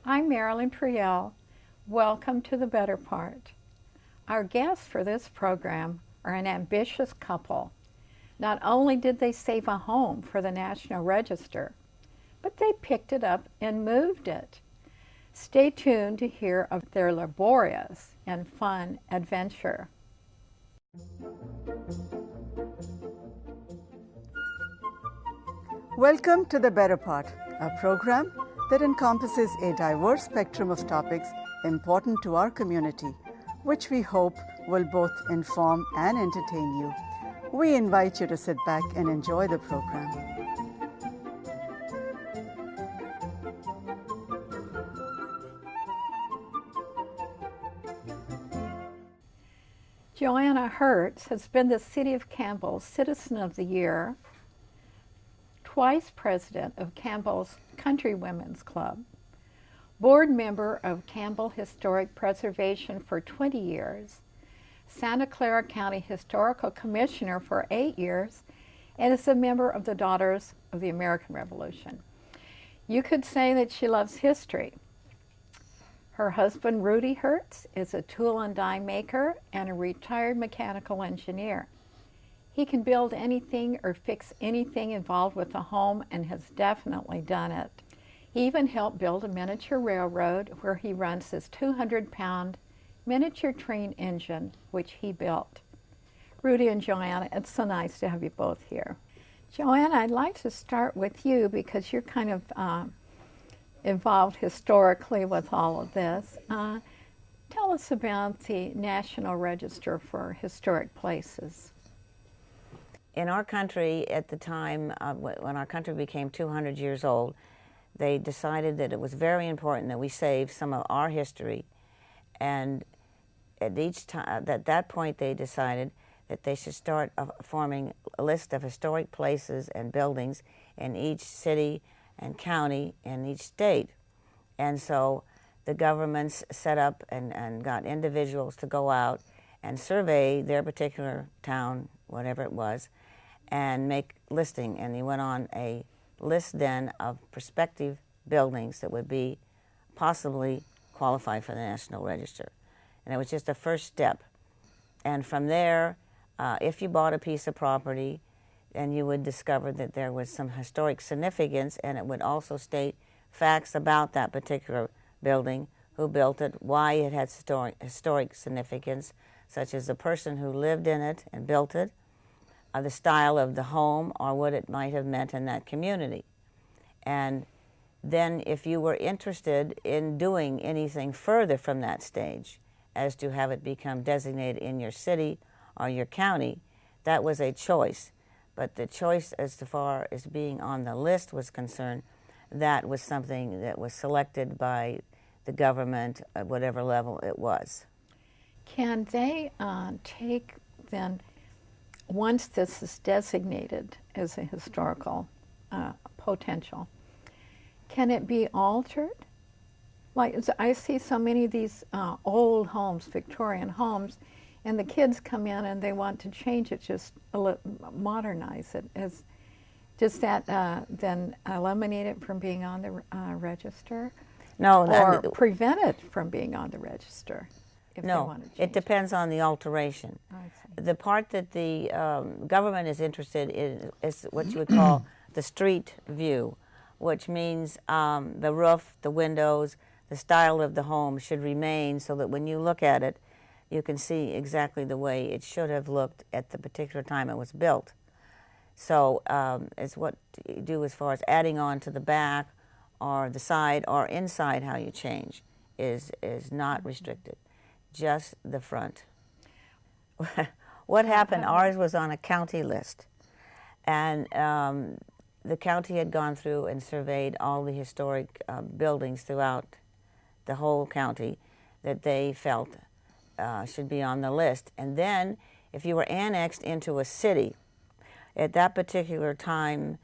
I'm Marilyn Priel. Welcome to The Better Part. Our guests for this program are an ambitious couple. Not only did they save a home for the National Register, but they picked it up and moved it. Stay tuned to hear of their laborious and fun adventure. Welcome to The Better Part, a program that encompasses a diverse spectrum of topics important to our community, which we hope will both inform and entertain you. We invite you to sit back and enjoy the program. Joanna Hertz has been the City of Campbell's Citizen of the Year, twice president of Campbell's Country Women's Club, board member of Campbell Historic Preservation for 20 years, Santa Clara County Historical Commissioner for 8 years, and is a member of the Daughters of the American Revolution. You could say that she loves history. Her husband, Rudy Hertz, is a tool and die maker and a retired mechanical engineer. He can build anything or fix anything involved with a home and has definitely done it. He even helped build a miniature railroad where he runs his 200-pound miniature train engine, which he built. Rudy and Joanna, it's so nice to have you both here. Joanna, I'd like to start with you because you're kind of involved historically with all of this. Tell us about the National Register for Historic Places. In our country at the time, when our country became 200 years old, they decided that it was very important that we save some of our history. And at that point they decided that they should start forming a list of historic places and buildings in each city and county in each state. And so the governments set up and got individuals to go out and survey their particular town, whatever it was, and make listing. And he went on a list then of prospective buildings that would be possibly qualified for the National Register. And it was just a first step. And from there, if you bought a piece of property, then you would discover that there was some historic significance, and it would also state facts about that particular building, who built it, why it had historic significance, such as the person who lived in it and built it, the style of the home, or what it might have meant in that community. And then if you were interested in doing anything further from that stage, as to have it become designated in your city or your county, that was a choice. But the choice as far as being on the list was concerned, that was something that was selected by the government at whatever level it was. Can they take then, once this is designated as a historical potential, can it be altered? Like, I see so many of these old homes, Victorian homes, and the kids come in and they want to change it, just modernize it. Does that then eliminate it from being on the register? No. Or prevent it from being on the register? No, it depends on the alteration. The part that the government is interested in is what you would call the street view, which means the roof, the windows, the style of the home should remain so that when you look at it, you can see exactly the way it should have looked at the particular time it was built. So it's what you do as far as adding on to the back or the side or inside how you change is not restricted. Just the front. What happened, ours was on a county list, and the county had gone through and surveyed all the historic buildings throughout the whole county that they felt should be on the list. And then if you were annexed into a city, at that particular time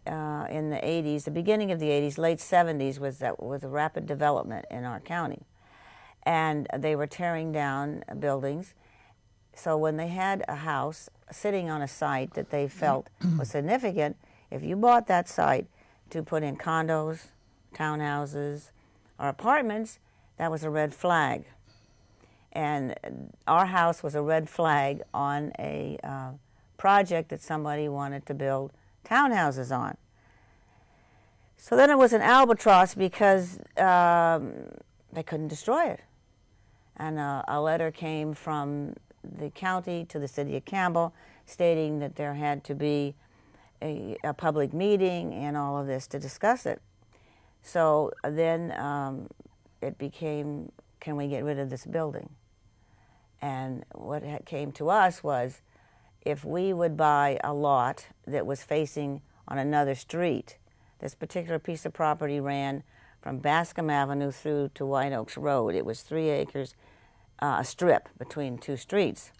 in the 80s, the beginning of the 80s, late 70s, was a rapid development in our county. And they were tearing down buildings. So when they had a house sitting on a site that they felt was significant, if you bought that site to put in condos, townhouses, our apartments, that was a red flag. And our house was a red flag on a project that somebody wanted to build townhouses on. So then it was an albatross because they couldn't destroy it. And a letter came from the county to the city of Campbell stating that there had to be a public meeting and all of this to discuss it. So then it became, can we get rid of this building? And what came to us was, if we would buy a lot that was facing on another street. This particular piece of property ran from Bascom Avenue through to White Oaks Road. It was 3 acres, a strip between 2 streets.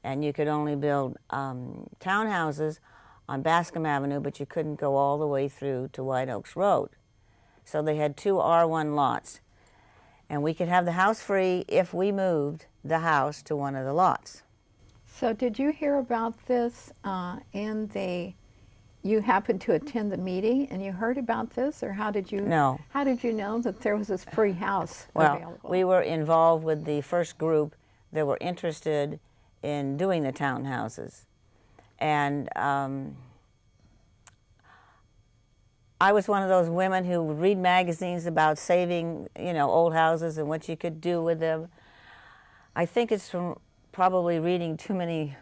And you could only build townhouses on Bascom Avenue, but you couldn't go all the way through to White Oaks Road. So they had 2 R1 lots. And we could have the house free if we moved the house to one of the lots. So did you hear about this you happened to attend the meeting and you heard about this, or how did you know that there was this free house Well, available? we were involved with the first group that were interested in doing the townhouses. And I was one of those women who would read magazines about saving, old houses and what you could do with them. I think it's from probably reading too many,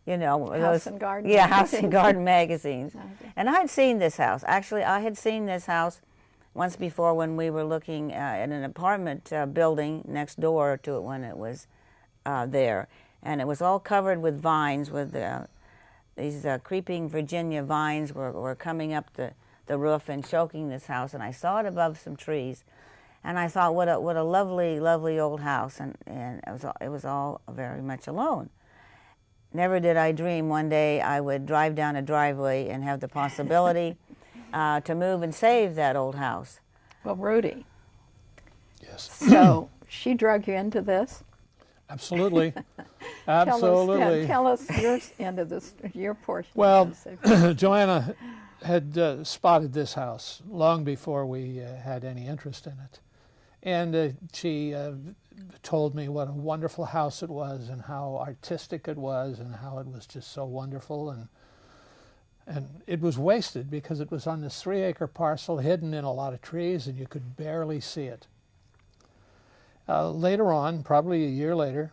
House and Garden House magazines. and Garden magazines. Okay. And I had seen this house. Actually, I had seen this house once before when we were looking at an apartment building next door to it when it was there. And it was all covered with vines, with these creeping Virginia vines were coming up the roof and choking this house. And I saw it above some trees. And I thought, what a lovely, lovely old house. And it was all very much alone. Never did I dream one day I would drive down a driveway and have the possibility to move and save that old house. Well, Rudy. Yes. So she drug you into this? Absolutely. Absolutely. Tell us your end of this, your portion. Well, Joanna had spotted this house long before we had any interest in it. And she told me what a wonderful house it was and how artistic it was and how it was just so wonderful. And it was wasted because it was on this 3-acre parcel hidden in a lot of trees and you could barely see it. Later on, probably a year later,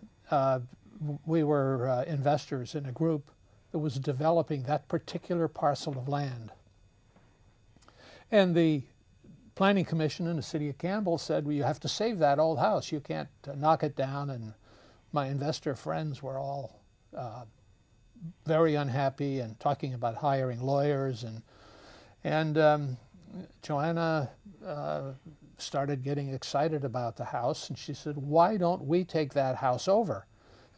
we were investors in a group that was developing that particular parcel of land. And the Planning Commission in the city of Campbell said, well, you have to save that old house. You can't knock it down. And my investor friends were all very unhappy and talking about hiring lawyers. And Joanna started getting excited about the house. And she said, why don't we take that house over?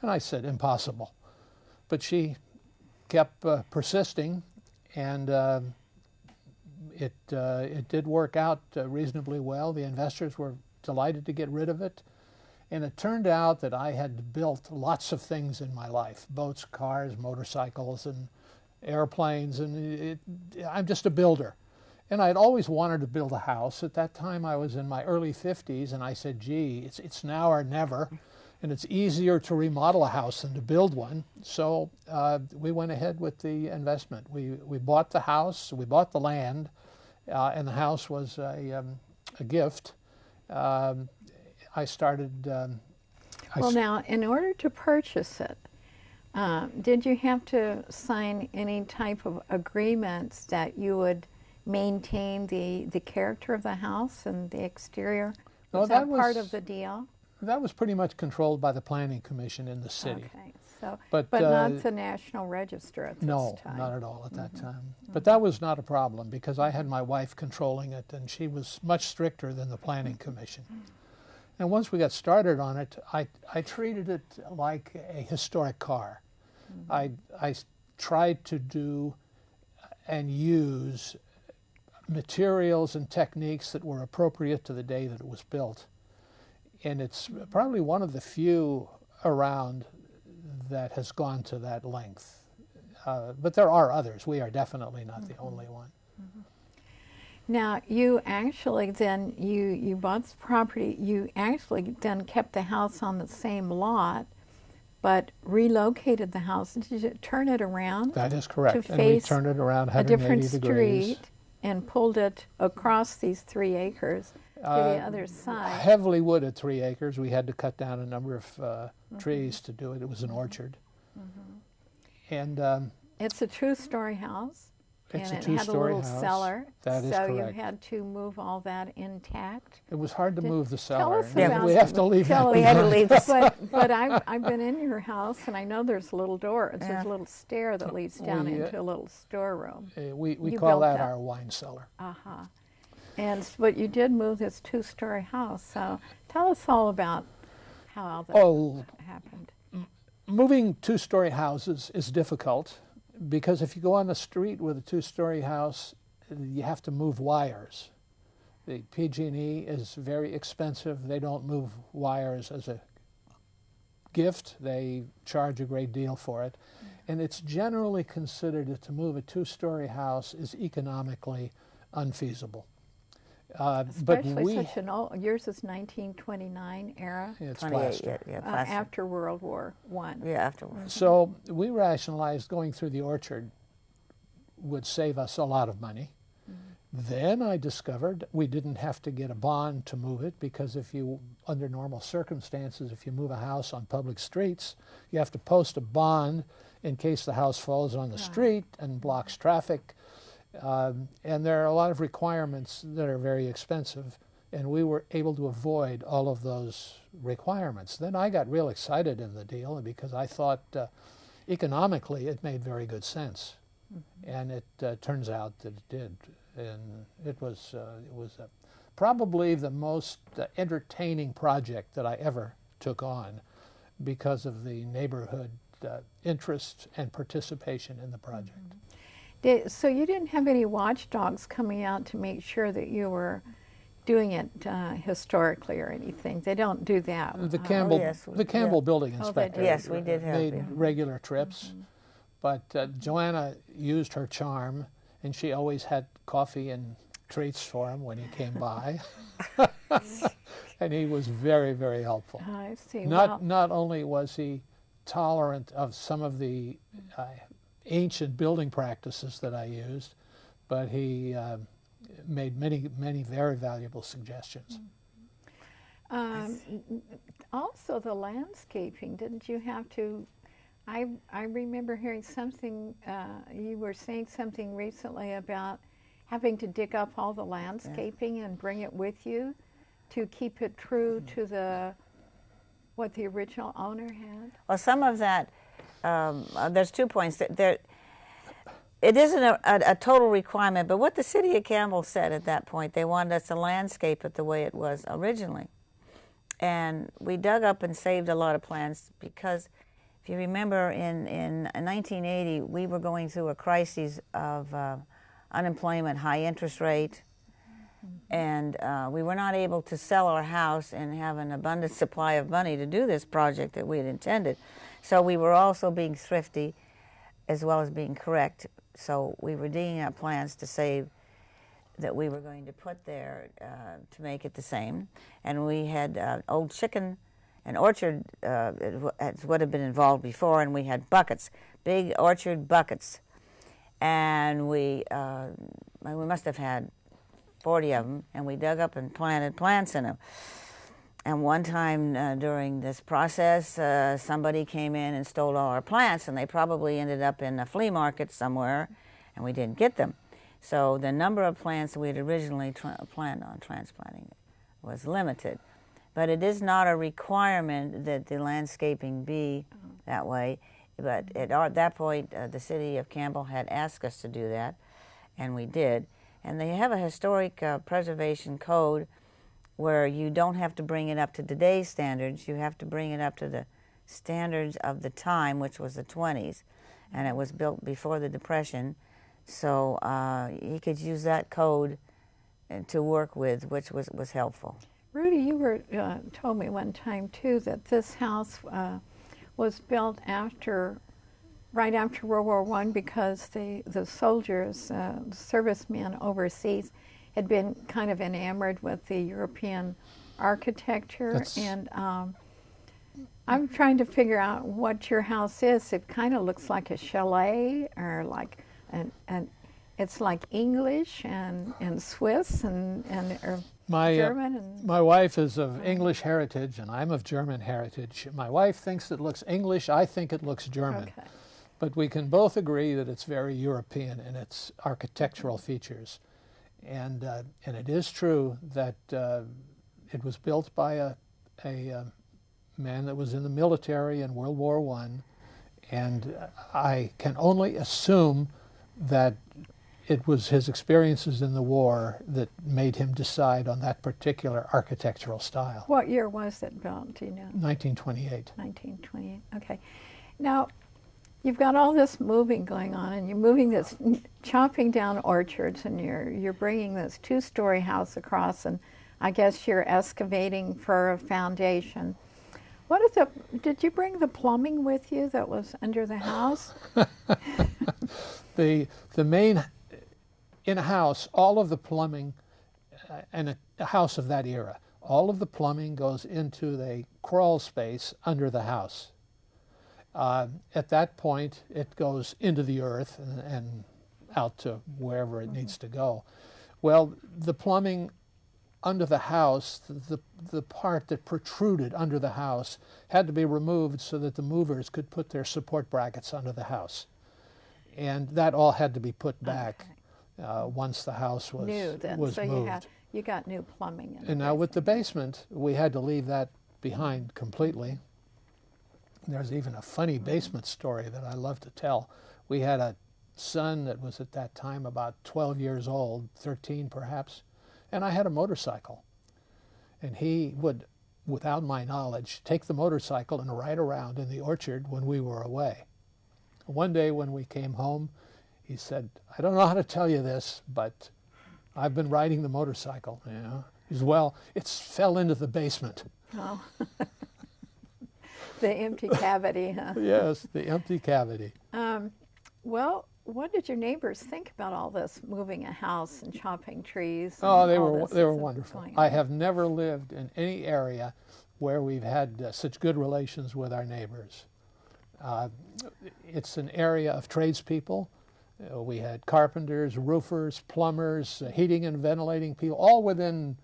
And I said, impossible. But she kept persisting, and it did work out reasonably well. The investors were delighted to get rid of it. And it turned out that I had built lots of things in my life, boats, cars, motorcycles, and airplanes, and I'm just a builder. And I'd always wanted to build a house. At that time, I was in my early 50s, and I said, gee, it's now or never. And it's easier to remodel a house than to build one. So we went ahead with the investment. We bought the house, we bought the land, and the house was a gift. I started... now, in order to purchase it, did you have to sign any type of agreements that you would maintain the character of the house and the exterior? Was that part of the deal? That was pretty much controlled by the Planning Commission in the city. Okay, so, but not the National Register at this time? No, not at all at that time. But that was not a problem because I had my wife controlling it, and she was much stricter than the Planning Commission. And once we got started on it, I treated it like a historic car. I tried to do and use materials and techniques that were appropriate to the day that it was built. And it's probably one of the few around that has gone to that length. But there are others. We are definitely not the only one. Now, you actually then, you bought the property, you actually then kept the house on the same lot, but relocated the house. Did you turn it around? That is correct. To And we face turned it around a 180 different degrees. street and pulled it across these 3 acres to the other side. Heavily wooded 3 acres. We had to cut down a number of trees to do it. It was an orchard. And It's a two-story house. it's a And it had a two-story little house. cellar. That is so correct. you had to move all that intact. It was hard to move the tell cellar. us about We have to leave tell that us- We had to behind. leave the But I've been in your house, and I know there's a little door. There's Yeah. a little stair that leads down We, into a little storeroom. We You call built that that. our wine cellar. But you did move this two-story house. So tell us all about how all that Oh, happened. moving two-story houses is difficult because if you go on the street with a two-story house, you have to move wires. The PG&E is very expensive. They don't move wires as a gift. They charge a great deal for it. And it's generally considered that to move a two-story house is economically unfeasible. But Especially such an old, yours is 1929 era, it's 28, plaster. yeah, plaster. after World War I. Yeah, afterwards. So we rationalized going through the orchard would save us a lot of money. Then I discovered we didn't have to get a bond to move it because if you, under normal circumstances, if you move a house on public streets, you have to post a bond in case the house falls on the street and blocks traffic. And there are a lot of requirements that are very expensive, and we were able to avoid all of those requirements. Then I got real excited in the deal because I thought economically it made very good sense, and it turns out that it did. And it was probably the most entertaining project that I ever took on because of the neighborhood interest and participation in the project. So you didn't have any watchdogs coming out to make sure that you were doing it historically or anything. They don't do that. The Campbell, yes, the Campbell building they inspector did. Yes, we did have made yeah. regular trips, but Joanna used her charm, and she always had coffee and treats for him when he came by, and he was very, very helpful. I see. Not only was he tolerant of some of the ancient building practices that I used, but he made many very valuable suggestions. Also, the landscaping. Didn't you have to? I remember hearing something. You were saying something recently about having to dig up all the landscaping and bring it with you to keep it true to what the original owner had. Well, some of that, there's 2 points. It isn't a total requirement, but what the city of Campbell said at that point, they wanted us to landscape it the way it was originally. And we dug up and saved a lot of plants because if you remember in 1980, we were going through a crisis of unemployment, high interest rate, and we were not able to sell our house and have an abundant supply of money to do this project that we had intended. So we were also being thrifty as well as being correct. So we were digging up plants to save that we were going to put there to make it the same. And we had old chicken and orchard it would have been involved before, and we had buckets, big orchard buckets. And we must have had 40 of them, and we dug up and planted plants in them. And one time during this process, somebody came in and stole all our plants, and they probably ended up in a flea market somewhere, and we didn't get them. So the number of plants that we had originally planned on transplanting was limited. But it is not a requirement that the landscaping be that way. But at that point, the city of Campbell had asked us to do that, and we did. And they have a historic preservation code where you don't have to bring it up to today's standards. You have to bring it up to the standards of the time, which was the 20s. And it was built before the Depression. So you could use that code to work with, which was helpful. Rudy, you were told me one time, too, that this house was built right after World War I because the soldiers, servicemen overseas, had been kind of enamored with the European architecture, and I'm trying to figure out what your house is. It kind of looks like a chalet, or like it's like English and Swiss and German. And my wife is of English heritage, and I'm of German heritage. My wife thinks it looks English. I think it looks German. Okay. But we can both agree that it's very European in its architectural features. And it is true that it was built by a man that was in the military in World War I, and I can only assume that it was his experiences in the war that made him decide on that particular architectural style. What year was it built, do you know? 1928. 1928, okay. Now, you've got all this moving going on, and you're moving this, chopping down orchards, and you're bringing this two-story house across, and I guess you're excavating for a foundation. What is did you bring the plumbing with you that was under the house? The main, in a house, all of the plumbing, and a house of that era, all of the plumbing goes into the crawl space under the house. At that point, it goes into the earth and out to wherever it needs to go. Well, the plumbing under the house, the part that protruded under the house, had to be removed so that the movers could put their support brackets under the house. And that all had to be put back once the house was New then, was so moved. you got new plumbing in. And now with the basement, we had to leave that behind completely. There's even a funny basement story that I love to tell. We had a son that was at that time about 12 years old, 13 perhaps, and I had a motorcycle. And he would, without my knowledge, take the motorcycle and ride around in the orchard when we were away. One day when we came home, he said, "I don't know how to tell you this, but I've been riding the motorcycle." You know? He said, "Well, it fell into the basement." Oh. The empty cavity, huh? Yes, the empty cavity. Well, what did your neighbors think about all this, moving a house and chopping trees? Oh, they were wonderful. I have never lived in any area where we've had such good relations with our neighbors. It's an area of tradespeople. We had carpenters, roofers, plumbers, heating and ventilating people, all within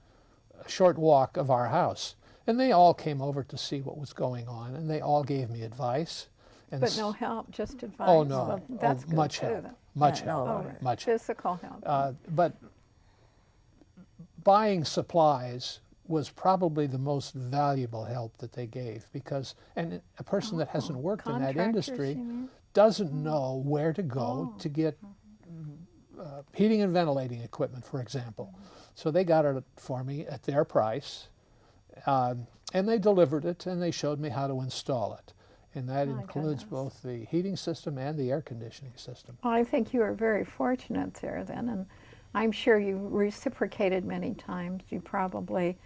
a short walk of our house. And they all came over to see what was going on, and they all gave me advice. And but no help, just advice. Oh, no. Well, that's good much too, help. then. Much no, help. right. Much help. Physical help. But buying supplies was probably the most valuable help that they gave, because and a person that hasn't worked in that industry you mean? doesn't know where to go to get heating and ventilating equipment, for example. So they got it for me at their price, and they delivered it, and they showed me how to install it. And that includes both the heating system and the air conditioning system. Well, I think you were very fortunate there then, and I'm sure you reciprocated many times. You probably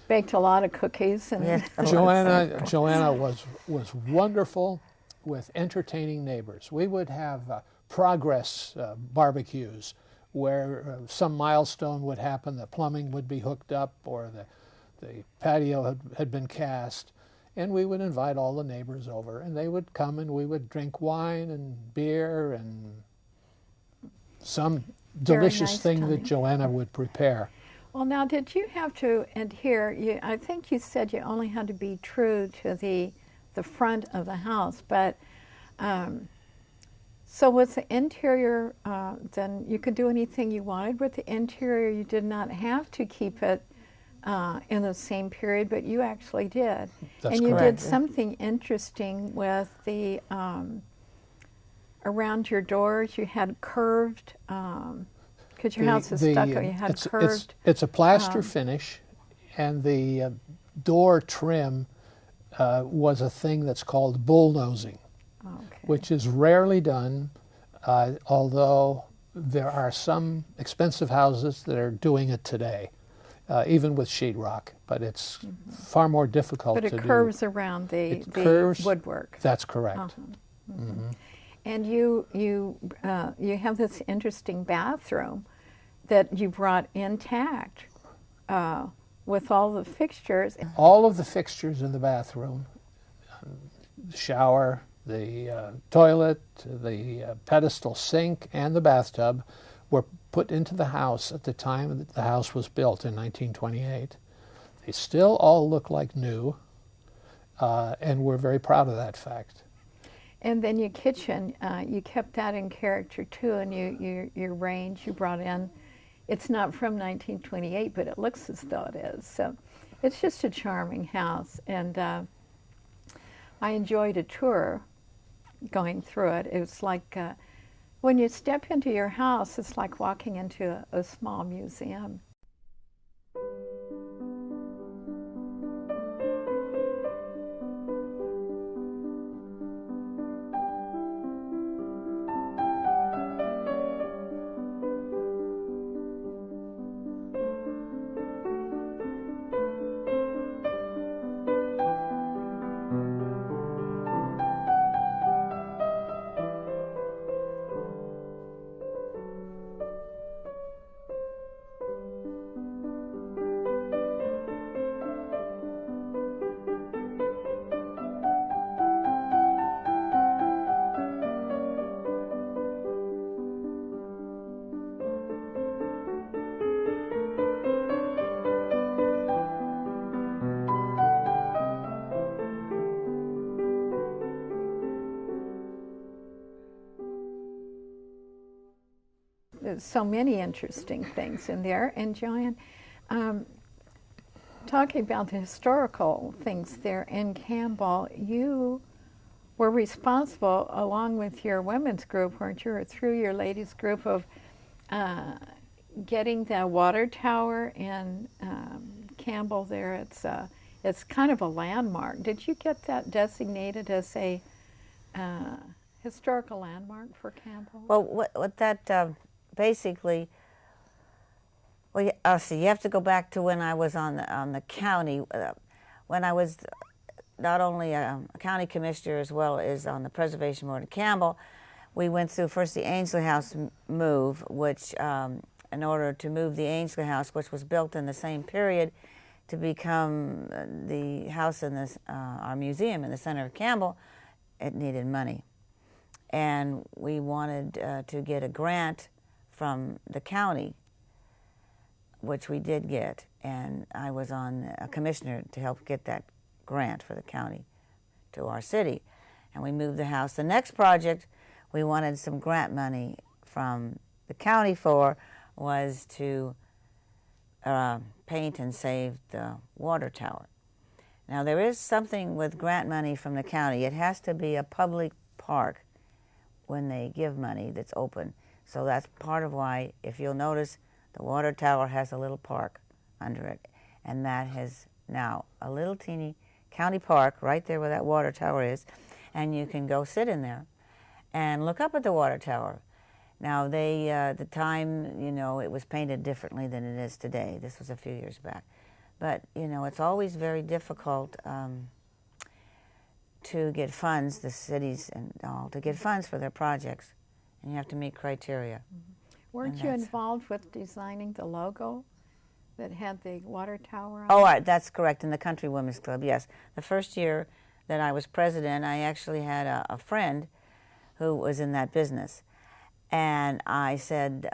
baked a lot of cookies. And Yeah. Joanna was wonderful with entertaining neighbors. We would have progress barbecues where some milestone would happen, the plumbing would be hooked up, or the patio had been cast, and we would invite all the neighbors over, and they would come, and we would drink wine and beer and some delicious nice thing time. that Joanna would prepare. Well, now, did you have to adhere? I think you said you only had to be true to the front of the house, but so with the interior, then you could do anything you wanted with the interior. You did not have to keep it in the same period, but you actually did. That's and you correct. did something interesting with the around your doors. You had curved. Because your house is stucco, you had curved. It's a plaster finish, and the door trim was a thing that's called bullnosing, which is rarely done, although there are some expensive houses that are doing it today, even with sheetrock, but it's far more difficult to do. But it curves around the woodwork. That's correct. And you have this interesting bathroom that you brought intact with all the fixtures. All of the fixtures in the bathroom, the shower, the toilet, the pedestal sink, and the bathtub were put into the house at the time that the house was built in 1928. They still all look like new, and we're very proud of that fact. And then your kitchen, you kept that in character too, and your range you brought in. It's not from 1928, but it looks as though it is. So it's just a charming house, and I enjoyed a tour going through it. It was like when you step into your house, it's like walking into a small museum. There's so many interesting things in there. And Joanne, talking about the historical things there in Campbell, you were responsible, along with your women's group, weren't you, or through your ladies' group, of getting the water tower in Campbell there. It's kind of a landmark. Did you get that designated as a historical landmark for Campbell? Well, what that basically, well, see, you have to go back to when I was on the county, when I was not only a county commissioner as well as on the Preservation Board of Campbell. We went through first the Ainslie House move, which in order to move the Ainslie House, which was built in the same period, to become the house in this, our museum in the center of Campbell, it needed money. And we wanted to get a grant from the county, which we did get, and I was on a commissioner to help get that grant for the county to our city. And we moved the house. The next project we wanted some grant money from the county for was to paint and save the water tower. Now, there is something with grant money from the county. It has to be a public park when they give money that's open. So that's part of why, if you'll notice, the water tower has a little park under it. And that has now a little teeny county park right there where that water tower is. And you can go sit in there and look up at the water tower. Now, they, at the time, you know, it was painted differently than it is today. This was a few years back. But, you know, it's always very difficult to get funds, the cities and all, to get funds for their projects. And you have to meet criteria. Mm-hmm. Weren't you involved with designing the logo that had the water tower on it? Oh, that's correct, in the Country Women's Club, yes. The first year that I was president, I actually had a friend who was in that business. And I said,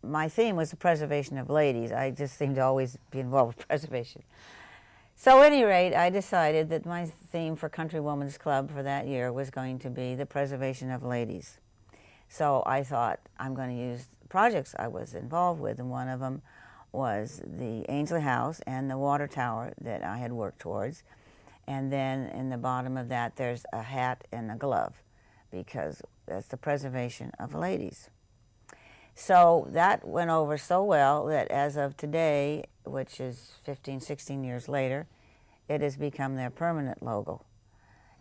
my theme was the preservation of ladies. I just seemed to always be involved with preservation. So at any rate, I decided that my theme for Country Women's Club for that year was going to be the preservation of ladies. So I thought, I'm going to use projects I was involved with, and one of them was the Ainslie House and the water tower that I had worked towards. And then in the bottom of that, there's a hat and a glove, because that's the preservation of ladies. So that went over so well that as of today, which is 15, 16 years later, it has become their permanent logo.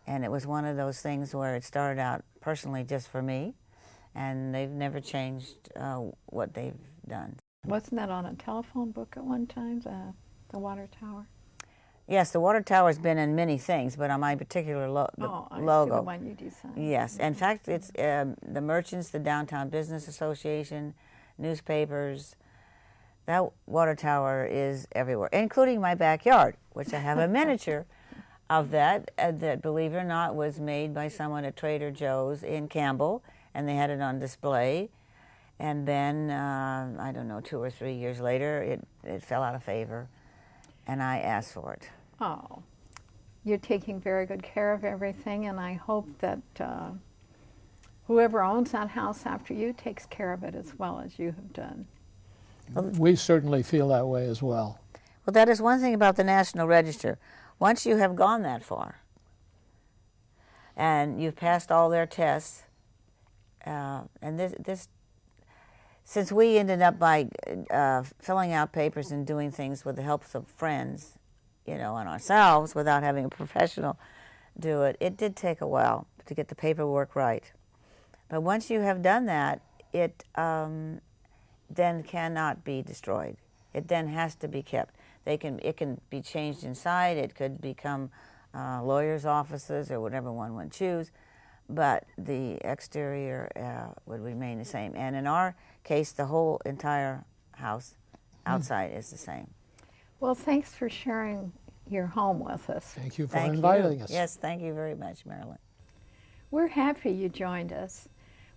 And it was one of those things where it started out personally just for me, and they've never changed what they've done. Wasn't that on a telephone book at one time, the water tower? Yes, the water tower has been in many things, but on my particular logo. I see the one you designed. Yes, in fact, it's the merchants, the Downtown Business Association, newspapers, That water tower is everywhere, including my backyard, which I have a miniature of that, believe it or not, was made by someone at Trader Joe's in Campbell, and they had it on display. And then, I don't know, 2 or 3 years later, it fell out of favor, and I asked for it. Oh, you're taking very good care of everything, and I hope that whoever owns that house after you takes care of it as well as you have done. We certainly feel that way as well. Well, that is one thing about the National Register. Once you have gone that far, and you've passed all their tests, and this since we ended up by filling out papers and doing things with the help of friends, you know, and ourselves without having a professional do it, it did take a while to get the paperwork right. But once you have done that, it then cannot be destroyed. It then has to be kept. It can be changed inside. It could become lawyers' offices or whatever one would choose, but the exterior would remain the same. And in our case, the whole entire house outside is the same. Well, thanks for sharing your home with us. Thank you for inviting us. Yes, thank you very much, Marilyn. We're happy you joined us.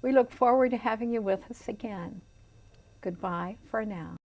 We look forward to having you with us again. Goodbye for now.